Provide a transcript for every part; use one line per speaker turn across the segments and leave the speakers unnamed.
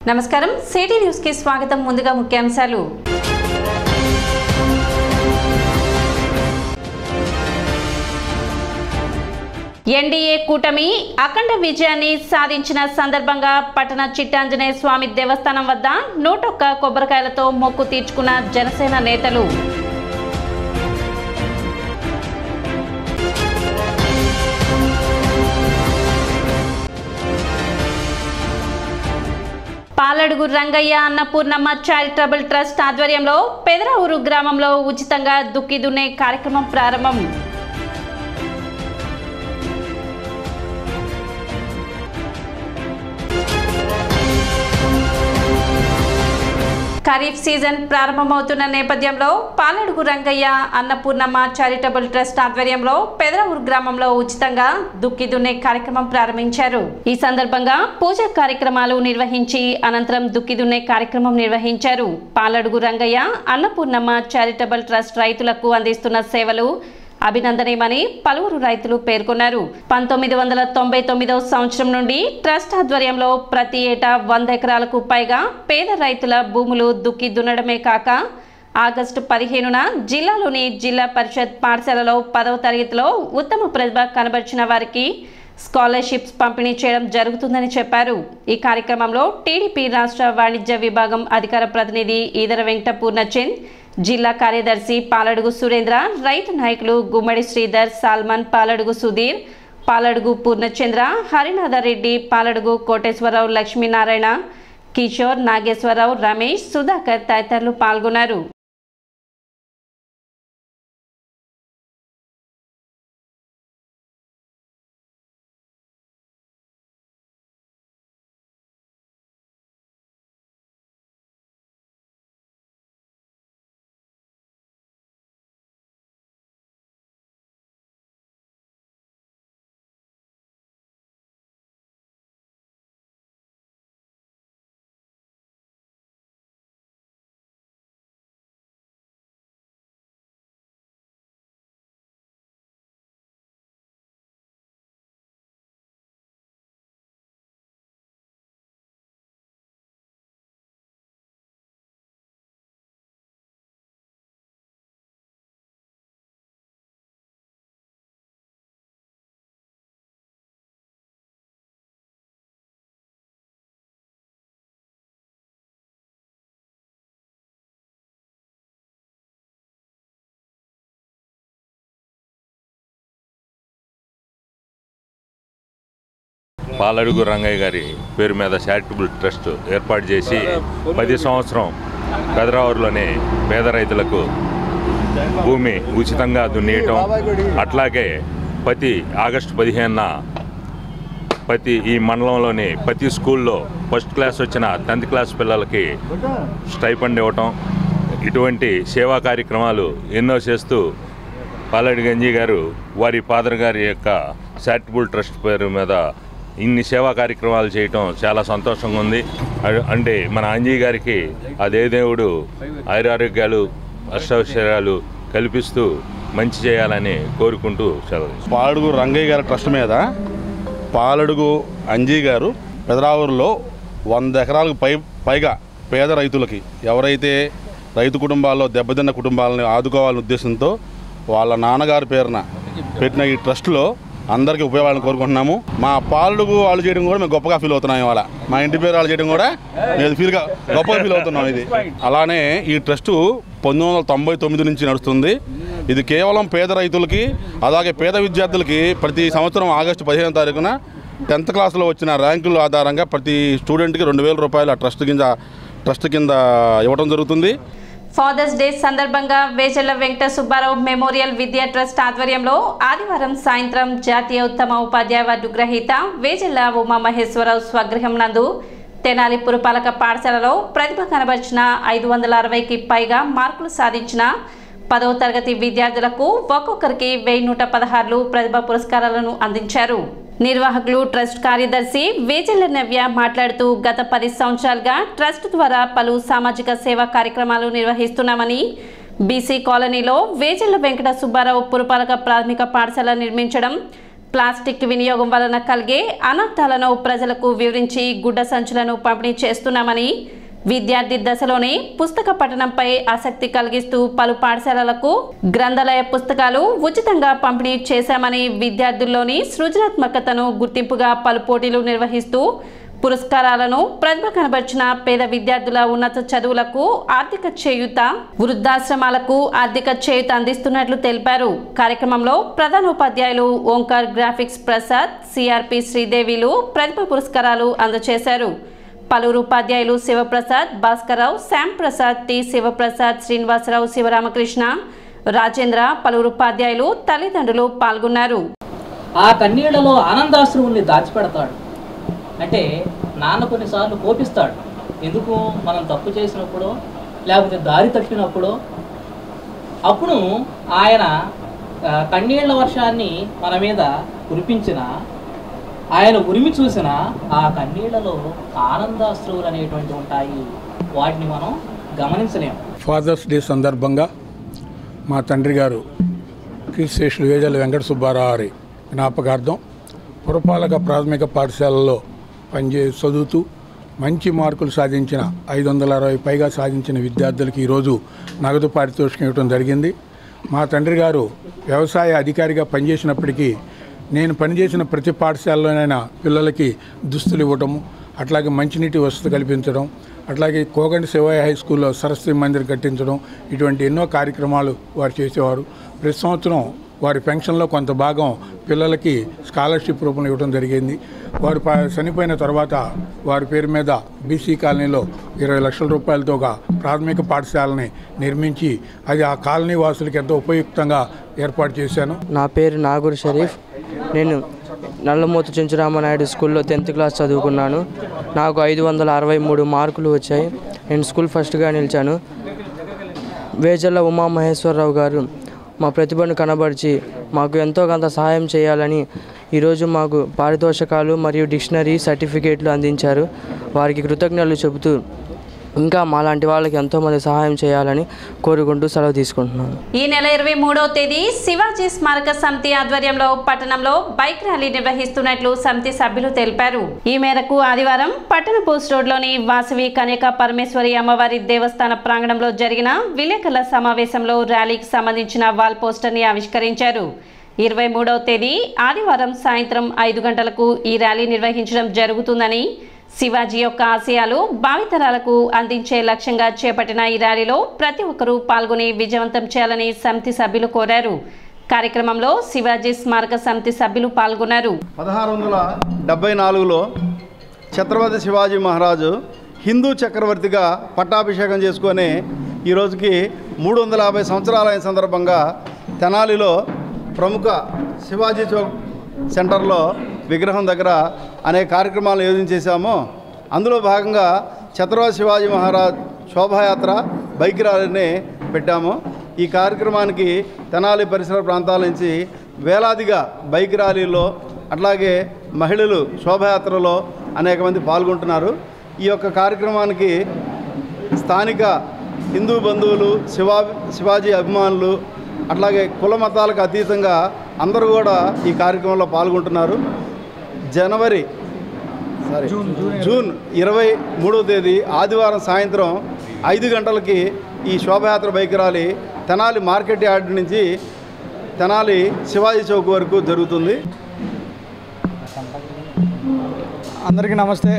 నమస్కారం city news కి స్వాగతం. ముందుగా ముఖ్యాంశాలు. ఎన్డీఏ కూటమి అఖండ విజయాన్ని సాధించిన సందర్భంగా పట్టణ చిట్టాంజనేయ స్వామి దేవస్థానం వద్ద 101 కొబ్బరికాయలతో మొక్కు తీర్చుకున్న జనసేన నేతలు. పాలడుగు రంగయ్య అన్నపూర్ణమ్మ చారిటబుల్ ట్రస్ట్ ఆధ్వర్యంలో పెదరావూరు గ్రామంలో ఉచితంగా దుక్కి దున్నే కార్యక్రమం ప్రారంభం. ఖరీఫ్ సీజన్ ప్రారంభమవుతున్న నేపథ్యంలో పాలడుగు రంగయ్య అన్నపూర్ణమ్మ చారిటబుల్ ట్రస్ట్ ఆధ్వర్యంలో పెదరావూరు గ్రామంలో ఉచితంగా దుక్కి దున్నే కార్యక్రమం ప్రారంభించారు. ఈ సందర్భంగా పూజా కార్యక్రమాలు నిర్వహించి అనంతరం దుక్కి దున్నే కార్యక్రమం నిర్వహించారు. పాలడుగు రంగయ్య అన్నపూర్ణమ్మ చారిటబుల్ ట్రస్ట్ రైతులకు అందిస్తున్న సేవలు అభినందనీయమని పలువురు రైతులు పేర్కొన్నారు. 1999వ సంవత్సరం నుండి ట్రస్ట్ ఆధ్వర్యంలో ప్రతి ఏటా 100 ఎకరాలకు పైగా పేద రైతుల భూములు దుక్కి దున్నడమే కాక ఆగస్టు 15న జిల్లాలోని జిల్లా పరిషత్ పాఠశాలలో 10వ తరగతిలో ఉత్తమ ప్రతిభ కనబర్చిన వారికి స్కాలర్షిప్స్ పంపిణీ చేయడం జరుగుతుందని చెప్పారు. ఈ కార్యక్రమంలో టీడీపీ రాష్ట్ర వాణిజ్య విభాగం అధికార ప్రతినిధి ఈదర వెంకట పూర్ణచంద్, జిల్లా కార్యదర్శి పాలడుగు సురేంద్ర, రైతు నాయకులు గుమ్మడి శ్రీధర్, సాల్మన్, పాలడుగు సుధీర్, పాలడుగు పూర్ణచంద్ర, హరినాథరెడ్డి, పాలడుగు కోటేశ్వరరావు, లక్ష్మీనారాయణ, కిషోర్, నాగేశ్వరరావు, రమేష్, సుధాకర్ తదితరులు పాల్గొన్నారు.
పాలడుగు రంగయ్య గారి పేరు మీద చారిటబుల్ ట్రస్ట్ ఏర్పాటు చేసి 10 సంవత్సరం పెదరావూరులోనే పేద రైతులకు భూమి ఉచితంగా దున్నేయటం, అట్లాగే ప్రతి ఆగస్టు 15న ఈ మండలంలోని ప్రతి స్కూల్లో ఫస్ట్ క్లాస్ వచ్చిన 10th క్లాస్ పిల్లలకి స్టైపెండ్ ఇవ్వటం, ఇటువంటి సేవా కార్యక్రమాలు ఎన్నో చేస్తూ పాలడుగు అంజీ గారు వారి ఫాదర్ గారి యొక్క చారిటబుల్ ట్రస్ట్ పేరు మీద ఇన్ని సేవా కార్యక్రమాలు చేయటం చాలా సంతోషంగా ఉంది. అంటే మన అంజీ గారికి అదే దేవుడు ఆయురారోగ్యాలు అష్టైశ్వర్యాలు కల్పిస్తూ మంచి చేయాలని కోరుకుంటూ చదువు.
పాలడుగు రంగయ్య గారి ట్రస్ట్ మీద పాలడుగు అంజీ గారు పెదరావూరులో 100 ఎకరాలకు పైగా పేద రైతులకి, ఎవరైతే రైతు కుటుంబాల్లో దెబ్బతిన్న కుటుంబాలని ఆదుకోవాలనే ఉద్దేశంతో వాళ్ళ నాన్నగారి పేరున పెట్టిన ఈ ట్రస్ట్లో అందరికీ ఉపయోగాలను కోరుకుంటున్నాము. మా పాలడుగు వాళ్ళు చేయడం కూడా మేము గొప్పగా ఫీల్ అవుతున్నాం. ఇవాళ మా ఇంటి పేరు వాళ్ళు చేయడం కూడా మేము గొప్పగా ఫీల్ అవుతున్నాం. ఇది అలానే ఈ ట్రస్టు 1999 నుంచి నడుస్తుంది. ఇది కేవలం పేద రైతులకి, అలాగే పేద విద్యార్థులకి ప్రతి సంవత్సరం ఆగస్టు 15వ తారీఖున 10th క్లాస్లో వచ్చిన ర్యాంకుల ఆధారంగా ప్రతి స్టూడెంట్కి 2000 రూపాయలు ఆ ట్రస్ట్ కింద ఇవ్వడం జరుగుతుంది.
ఫాదర్స్ డే సందర్భంగా వేజల్ల వెంకట సుబ్బారావు మెమోరియల్ విద్యా ట్రస్ట్ ఆధ్వర్యంలో ఆదివారం సాయంత్రం జాతీయ ఉత్తమ ఉపాధ్యాయ అవార్డు గ్రహీత వేజల్ల ఉమామహేశ్వరరావు స్వగృహం నందు తెనాలి పురపాలక పాఠశాలలో ప్రతిభ కనబర్చిన 560కి పైగా మార్కులు సాధించిన 10వ తరగతి విద్యార్థులకు ఒక్కొక్కరికి 1116 ప్రతిభా పురస్కారాలను అందించారు. నిర్వాహకులు ట్రస్ట్ కార్యదర్శి వేజల్ల నవ్య మాట్లాడుతూ గత 10 సంవత్సరాలుగా ట్రస్ట్ ద్వారా పలు సామాజిక సేవా కార్యక్రమాలు నిర్వహిస్తున్నామని, బీసీ కాలనీలో వేజల్ల వెంకట సుబ్బారావు పురపాలక ప్రాథమిక పాఠశాల నిర్మించడం, ప్లాస్టిక్ వినియోగం వలన కలిగే అనర్థాలను ప్రజలకు వివరించి గుడ్డ సంచులను పంపిణీ చేస్తున్నామని, విద్యార్థి దశలోనే పుస్తక పఠనంపై ఆసక్తి కలిగిస్తూ పలు పాఠశాలలకు గ్రంథాలయ పుస్తకాలు ఉచితంగా పంపిణీ చేశామని, విద్యార్థుల్లోని సృజనాత్మకతను గుర్తింపుగా పలు పోటీలు నిర్వహిస్తూ పురస్కారాలను ప్రతిభ కనబర్చిన పేద విద్యార్థుల ఉన్నత చదువులకు ఆర్థిక చేయూత, వృద్ధాశ్రమాలకు ఆర్థిక చేయూత అందిస్తున్నట్లు తెలిపారు. కార్యక్రమంలో ప్రధానోపాధ్యాయులు ఓంకార్ గ్రాఫిక్స్ ప్రసాద్, సిఆర్పి శ్రీదేవిలు ప్రతిభ పురస్కారాలు అందజేశారు. పలువురు ఉపాధ్యాయులు శివప్రసాద్, భాస్కర్రావు, శ్యామ్ ప్రసాద్, టి శివప్రసాద్, శ్రీనివాసరావు, శివరామకృష్ణ, రాజేంద్ర, పలువురు ఉపాధ్యాయులు, తల్లిదండ్రులు పాల్గొన్నారు.
ఆ కన్నీళ్లలో ఆనందాశ్రువుల్ని దాచిపెడతాడు. అంటే నాన్న కొన్నిసార్లు కోపిస్తాడు. ఎందుకు? మనం తప్పు చేసినప్పుడు, లేకపోతే దారి తప్పినప్పుడు. అప్పుడు ఆయన కన్నీళ్ల వర్షాన్ని మన మీద కురిపించిన, ఆయన ఉరిమి చూసిన ఆ కన్నీళ్లలో ఆనందాశ్రువులు అనేటువంటి ఉంటాయి. వాటిని మనం గమనించలేము.
ఫాదర్స్ డే సందర్భంగా మా తండ్రి గారు కీర్తిశేషులు వేజల వెంకట సుబ్బారావు గారి జ్ఞాపకార్థం పురపాలక ప్రాథమిక పాఠశాలలో చదువుతూ మంచి మార్కులు సాధించిన 560 పైగా సాధించిన విద్యార్థులకి ఈరోజు నగదు పారితోషికం ఇవ్వడం జరిగింది. మా తండ్రి గారు వ్యవసాయ అధికారిగా పనిచేసినప్పటికీ నేను పనిచేసిన ప్రతి పాఠశాలలోనైనా పిల్లలకి దుస్తులు ఇవ్వటము, అట్లాగే మంచినీటి వసతి కల్పించడం, అట్లాగే కోగండి శివయ్య హై స్కూల్లో సరస్వతి మందిర్ కట్టించడం, ఇటువంటి ఎన్నో కార్యక్రమాలు వారు చేసేవారు. ప్రతి సంవత్సరం వారి పెన్షన్లో కొంత భాగం పిల్లలకి స్కాలర్షిప్ రూపంలో ఇవ్వడం జరిగింది. వారు చనిపోయిన తర్వాత వారి పేరు మీద బీసీ కాలనీలో 20 లక్షల రూపాయలతో ఒక ప్రాథమిక పాఠశాలని నిర్మించి అది ఆ కాలనీ వాసులకి ఎంతో ఉపయుక్తంగా ఏర్పాటు చేశాను.
నా పేరు నాగూర్ షరీఫ్. నేను నల్లమూతు చెంచురామనాయుడు స్కూల్లో 10th క్లాస్ చదువుకున్నాను. నాకు 563 మార్కులు వచ్చాయి. నేను స్కూల్ ఫస్ట్గా నిలిచాను. వేజల్ల ఉమామహేశ్వరరావు గారు మా ప్రతిభను కనబరిచి మాకు ఎంతో కొంత సహాయం చేయాలని ఈరోజు మాకు పారితోషకాలు మరియు డిక్షనరీ సర్టిఫికేట్లు అందించారు. వారికి కృతజ్ఞతలు చెబుతూ ఇంకా మాలాంటి వాళ్ళకి ఎంతోమంది సహాయం చేయాలని కోరుకుంటూ సెలవు తీసుకుంటున్నాను.
ఈ నెల 23వ తేదీ శివాజీ స్మారక సమితి ఆధ్వర్యంలో పట్టణంలో బైక్ ర్యాలీ నిర్వహిస్తున్నట్లు సమితి సభ్యులు తెలిపారు. ఈ మేరకు ఆదివారం పట్టణ పోస్ట్ రోడ్లోని వాసవి కన్యకా పరమేశ్వరి అమ్మవారి దేవస్థాన ప్రాంగణంలో జరిగిన విలేకరుల సమావేశంలో ర్యాలీకి సంబంధించిన వాల్ పోస్టర్ని ఆవిష్కరించారు. 23వ తేదీ ఆదివారం సాయంత్రం 5 గంటలకు ఈ ర్యాలీ నిర్వహించడం జరుగుతుందని, శివాజీ యొక్క ఆశయాలు భావితరాలకు అందించే లక్ష్యంగా చేపట్టిన ఈ ర్యాలీలో ప్రతి ఒక్కరూ పాల్గొని విజయవంతం చేయాలని సమితి సభ్యులు కోరారు. కార్యక్రమంలో శివాజీ స్మారక సమితి సభ్యులు పాల్గొన్నారు.
1674లో ఛత్రపతి శివాజీ మహారాజు హిందూ చక్రవర్తిగా పట్టాభిషేకం చేసుకొని ఈ రోజుకి 350 సంవత్సరాలైన సందర్భంగా తెనాలిలో ప్రముఖ శివాజీ చౌక్ సెంటర్లో విగ్రహం దగ్గర అనేక కార్యక్రమాలు యోజించేశాము. అందులో భాగంగా ఛత్రపతి శివాజీ మహారాజ్ శోభాయాత్ర బైక్ ర్యాలీని పెట్టాము. ఈ కార్యక్రమానికి తెనాలి పరిసర ప్రాంతాల నుంచి వేలాదిగా బైక్ ర్యాలీలో, అట్లాగే మహిళలు శోభాయాత్రలో అనేక మంది పాల్గొంటున్నారు. ఈ యొక్క కార్యక్రమానికి స్థానిక హిందూ బంధువులు, శివాజీ అభిమానులు, అట్లాగే కుల మతాలకు అతీతంగా అందరూ కూడా ఈ కార్యక్రమంలో పాల్గొంటున్నారు. జూన్ 23వ తేదీ ఆదివారం సాయంత్రం 5 గంటలకి ఈ శోభయాత్ర bike rally Tenali market yard నుంచి తెనాలి శివాజీ చౌక్ వరకు జరుగుతుంది.
అందరికీ నమస్తే.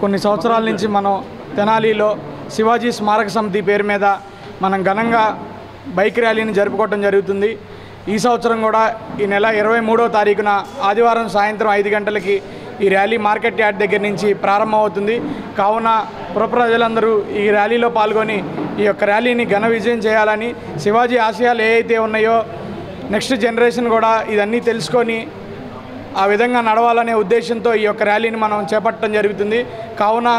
కొన్ని సంవత్సరాల నుంచి మనం తెనాలిలో శివాజీ స్మారక సమితి పేరు మీద మనం ఘనంగా బైక్ ర్యాలీని జరుపుకోవడం జరుగుతుంది. ఈ సంవత్సరం కూడా ఈ నెల 23వ తారీఖున ఆదివారం సాయంత్రం 5 గంటలకి ఈ ర్యాలీ మార్కెట్ యార్డ్ దగ్గర నుంచి ప్రారంభమవుతుంది. కావున పుర ప్రజలందరూ ఈ ర్యాలీలో పాల్గొని ఈ యొక్క ర్యాలీని ఘన విజయం చేయాలని, శివాజీ ఆశయాలు ఏవైతే ఉన్నాయో నెక్స్ట్ జనరేషన్ కూడా ఇదన్నీ తెలుసుకొని ఆ విధంగా నడవాలనే ఉద్దేశంతో ఈ యొక్క ర్యాలీని మనం చేపట్టడం జరుగుతుంది. కావున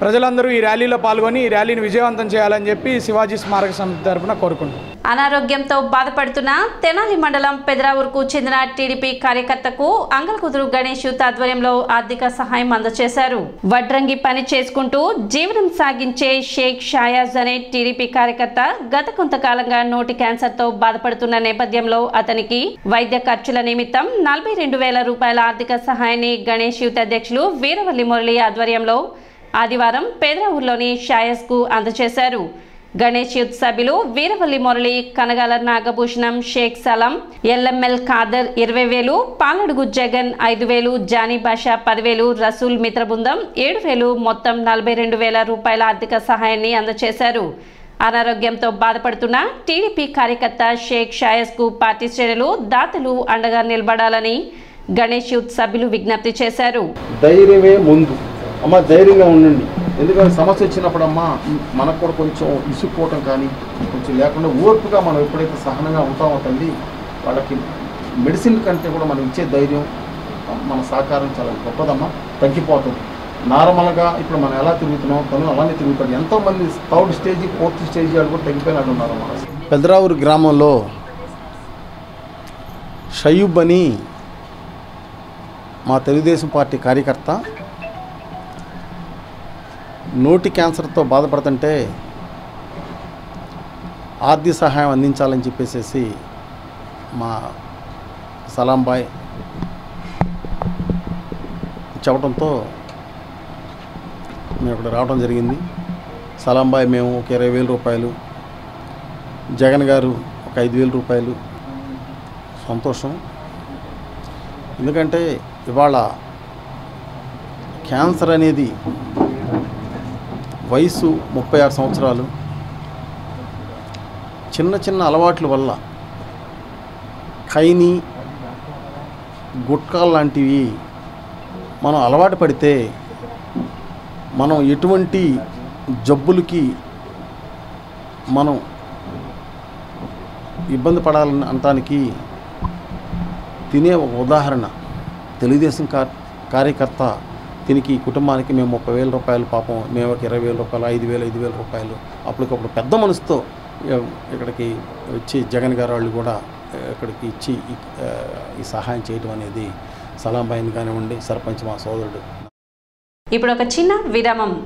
ప్రజలందరూ ఈ ర్యాలీలో పాల్గొని ఈ ర్యాలీని విజయవంతం చేయాలని చెప్పి శివాజీ స్మారక సమితి తరఫున కోరుకుంటున్నాం.
అనారోగ్యంతో బాధపడుతున్న తెనాలి మండలం పెదరావూరుకు చెందిన టీడీపీ కార్యకర్తకు అంగల్కుదురు గణేష్ యూత్ ఆధ్వర్యంలో ఆర్థిక సహాయం అందజేశారు. వడ్రంగి పని చేసుకుంటూ జీవనం సాగించే షేక్ షాయాజ్ అనే టీడీపీ కార్యకర్త గత కొంతకాలంగా నోటి క్యాన్సర్తో బాధపడుతున్న నేపథ్యంలో అతనికి వైద్య ఖర్చుల నిమిత్తం 42,000 రూపాయల ఆర్థిక సహాయాన్ని గణేష్ యూత్ అధ్యక్షులు వీరవల్లి మురళి ఆధ్వర్యంలో ఆదివారం పెదరావూరులోని షాయాజ్ కు అందజేశారు. గణేష్ యూత్ సభ్యులు వీరవల్లి మురళి, కనగాల నాగభూషణం, షేక్ సలాం, ఎల్ఎంఎల్ ఖాదర్ 20,000, పాలడుగు జగన్ 5,000, జానీ బాషా 10,000, రసూల్ మిత్ర బృందం 7,000 మొత్తం 42,000 రూపాయల ఆర్థిక సహాయాన్ని అందజేశారు. అనారోగ్యంతో బాధపడుతున్న టీడీపీ కార్యకర్త షేక్ షాయజ్ కు పార్టీ శ్రేణులు దాతలు అండగా నిలబడాలని గణేష్ యూత్ సభ్యులు విజ్ఞప్తి చేశారు.
ధైర్యమే ముందు అమ్మ, ధైర్యంగా ఉండండి. ఎందుకంటే సమస్య వచ్చినప్పుడు అమ్మ మనకు కూడా కొంచెం ఇసుక్కోవటం కానీ కొంచెం లేకుండా ఓర్పుగా మనం ఎప్పుడైతే సహనంగా ఉంటామో తల్లి, వాళ్ళకి మెడిసిన్ కంటే కూడా మనం ఇచ్చే ధైర్యం, మన సహకారం చాలా గొప్పదమ్మా. తగ్గిపోతుంది. నార్మల్గా ఇప్పుడు మనం ఎలా తిరుగుతున్నాం తను అలానే తిరుగుతాడు. ఎంతోమంది 3rd స్టేజ్ 4th స్టేజ్ వాళ్ళు కూడా తగ్గిపోయినట్టు ఉన్నారమ్మా. పెదరావూరు గ్రామంలో షయూబ్ అని మా తెలుగుదేశం పార్టీ కార్యకర్త నోటి క్యాన్సర్తో బాధపడుతుంటే ఆర్థిక సహాయం అందించాలని చెప్పేసి మా సలాంబాయ్ చెప్పడంతో మేము ఇక్కడ రావడం జరిగింది. సలాంబాయ్ మేము ఒక 20,000 రూపాయలు, జగన్ గారు ఒక 5,000 రూపాయలు. సంతోషం. ఎందుకంటే ఇవాళ క్యాన్సర్ అనేది వయసు 36 సంవత్సరాలు. చిన్న చిన్న అలవాట్ల వల్ల ఖైనీ, గుట్కా లాంటివి మనం అలవాటు పడితే మనం ఎటువంటి జబ్బులకి మనం ఇబ్బంది పడాలని అనటానికి తినే ఒక ఉదాహరణ. తెలుగుదేశం కార్యకర్త దీనికి కుటుంబానికి మేము 30,000 రూపాయలు, పాపం మేము ఒక 20,000 రూపాయలు, 5,000 రూపాయలు అప్పటికప్పుడు పెద్ద మనసుతో ఇక్కడికి వచ్చి జగన్ గారు వాళ్ళు కూడా ఇక్కడికి ఇచ్చి ఈ సహాయం చేయడం అనేది సలాంబాయిని కానివ్వండి, సర్పంచ్ మా సోదరుడు.
ఇప్పుడు ఒక చిన్న విరామం.